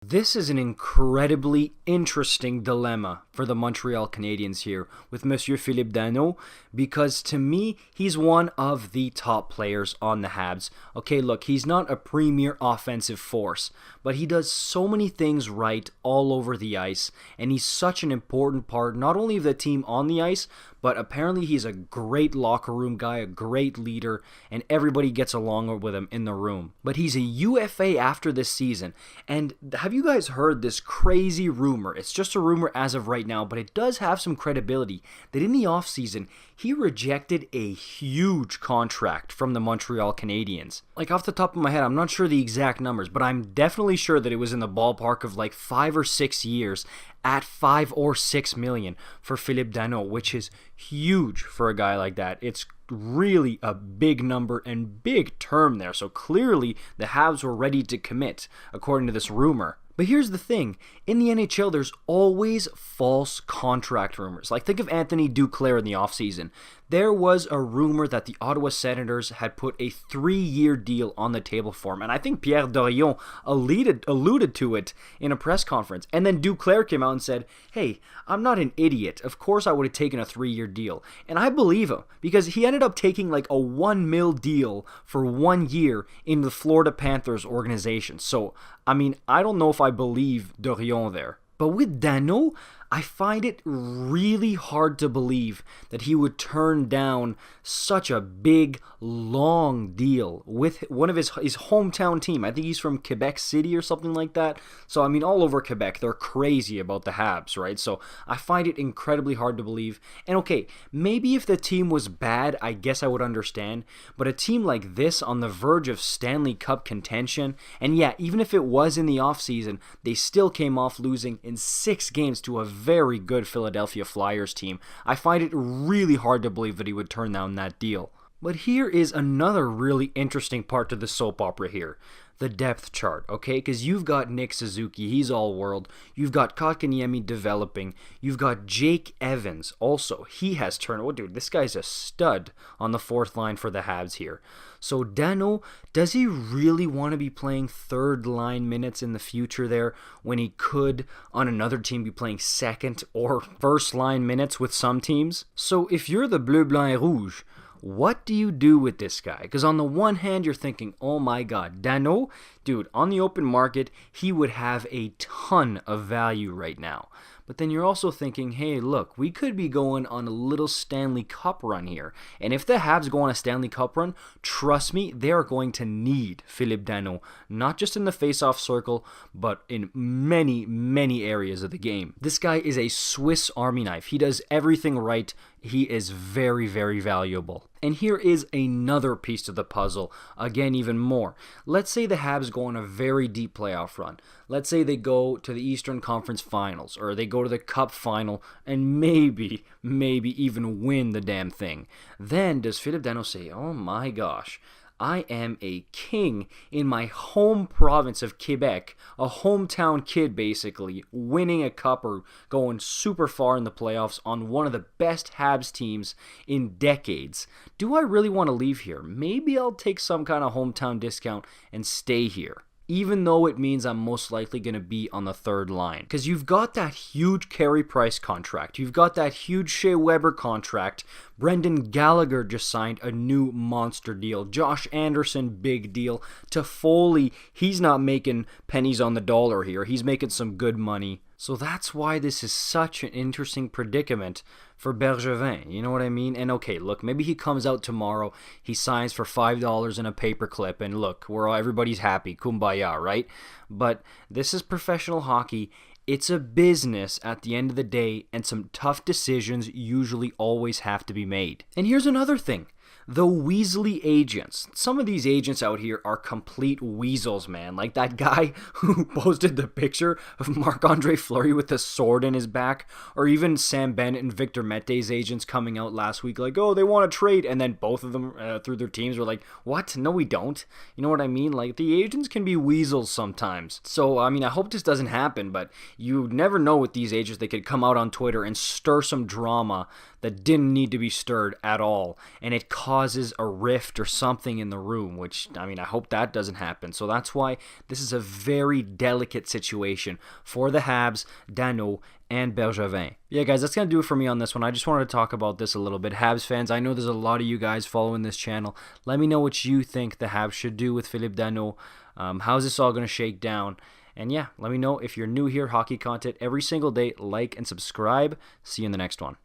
this is an incredibly interesting dilemma for the Montreal Canadiens here with Monsieur Phillip Danault, because to me, he's one of the top players on the Habs. Okay, look, he's not a premier offensive force, but he does so many things right all over the ice, and he's such an important part not only of the team on the ice, but apparently he's a great locker room guy, a great leader, and everybody gets along with him in the room. But he's a UFA after this season, and have you guys heard this crazy rumor? It's just a rumor as of right now, but it does have some credibility that in the offseason, he rejected a huge contract from the Montreal Canadiens. Like off the top of my head, I'm not sure the exact numbers, but I'm definitely sure that it was in the ballpark of like 5 or 6 years at $5 or $6 million for Phillip Danault, which is huge for a guy like that. It's really a big number and big term there. So clearly the Habs were ready to commit, according to this rumor. But here's the thing, in the NHL, there's always false contract rumors. Like, think of Anthony Duclair in the offseason. There was a rumor that the Ottawa Senators had put a 3-year deal on the table for him, and I think Pierre Dorion alluded to it in a press conference. And then Duclair came out and said, hey, I'm not an idiot. Of course I would have taken a 3-year deal. And I believe him, because he ended up taking like a $1 million deal for 1 year in the Florida Panthers organization. So, I mean, I don't know if I believe Dorion there. But with Danault, I find it really hard to believe that he would turn down such a big, long deal with one of his hometown team. I think he's from Quebec City or something like that. So, I mean, all over Quebec, they're crazy about the Habs, right? So, I find it incredibly hard to believe. And okay, maybe if the team was bad, I guess I would understand. But a team like this on the verge of Stanley Cup contention, and yeah, even if it was in the offseason, they still came off losing in 6 games to a very good Philadelphia Flyers team. I find it really hard to believe that he would turn down that deal. But here is another really interesting part to the soap opera here. The depth chart, okay? Because you've got Nick Suzuki, he's all world. You've got Kotkaniemi developing. You've got Jake Evans also. He has turned, oh dude, this guy's a stud on the 4th line for the Habs here. So Danault, does he really want to be playing 3rd line minutes in the future there when he could on another team be playing 2nd or 1st line minutes with some teams? So if you're the Bleu, Blanc et Rouge, what do you do with this guy? Because on the one hand, you're thinking, oh my god, Danault, dude, on the open market, he would have a ton of value right now. But then you're also thinking, hey, look, we could be going on a little Stanley Cup run here. And if the Habs go on a Stanley Cup run, trust me, they are going to need Phillip Danault, not just in the face-off circle, but in many, many areas of the game. This guy is a Swiss Army knife. He does everything right. He is very, very valuable. And here is another piece to the puzzle, again even more. Let's say the Habs go on a very deep playoff run. Let's say they go to the Eastern Conference Finals, or they go to the Cup Final, and maybe even win the damn thing. Then does Phillip Danault say, oh my gosh, I am a king in my home province of Quebec, a hometown kid basically, winning a cup or going super far in the playoffs on one of the best Habs teams in decades. Do I really want to leave here? Maybe I'll take some kind of hometown discount and stay here, even though it means I'm most likely going to be on the 3rd line. Because you've got that huge Carey Price contract. You've got that huge Shea Weber contract. Brendan Gallagher just signed a new monster deal. Josh Anderson, big deal. Toffoli, he's not making pennies on the dollar here. He's making some good money. So that's why this is such an interesting predicament for Bergevin, you know what I mean? And okay, look, maybe he comes out tomorrow, he signs for $5 in a paperclip, and look, everybody's happy, kumbaya, right? But this is professional hockey. It's a business at the end of the day, and some tough decisions usually always have to be made. And here's another thing. The Weasley agents. Some of these agents out here are complete weasels, man. Like that guy who posted the picture of Marc-Andre Fleury with a sword in his back. Or even Sam Bennett and Victor Mete's agents coming out last week like, oh, they want to trade. And then both of them through their teams were like, what? No, we don't. You know what I mean? Like the agents can be weasels sometimes. So, I mean, I hope this doesn't happen. But you never know with these agents. They could come out on Twitter and stir some drama that didn't need to be stirred at all. And it costs causes a rift or something in the room, which, I mean, I hope that doesn't happen. So that's why this is a very delicate situation for the Habs, Danault, and Bergevin. Yeah, guys, that's going to do it for me on this one. I just wanted to talk about this a little bit. Habs fans, I know there's a lot of you guys following this channel. Let me know what you think the Habs should do with Phillip Danault. How's this all going to shake down? And yeah, let me know if you're new here, hockey content every single day. Like and subscribe. See you in the next one.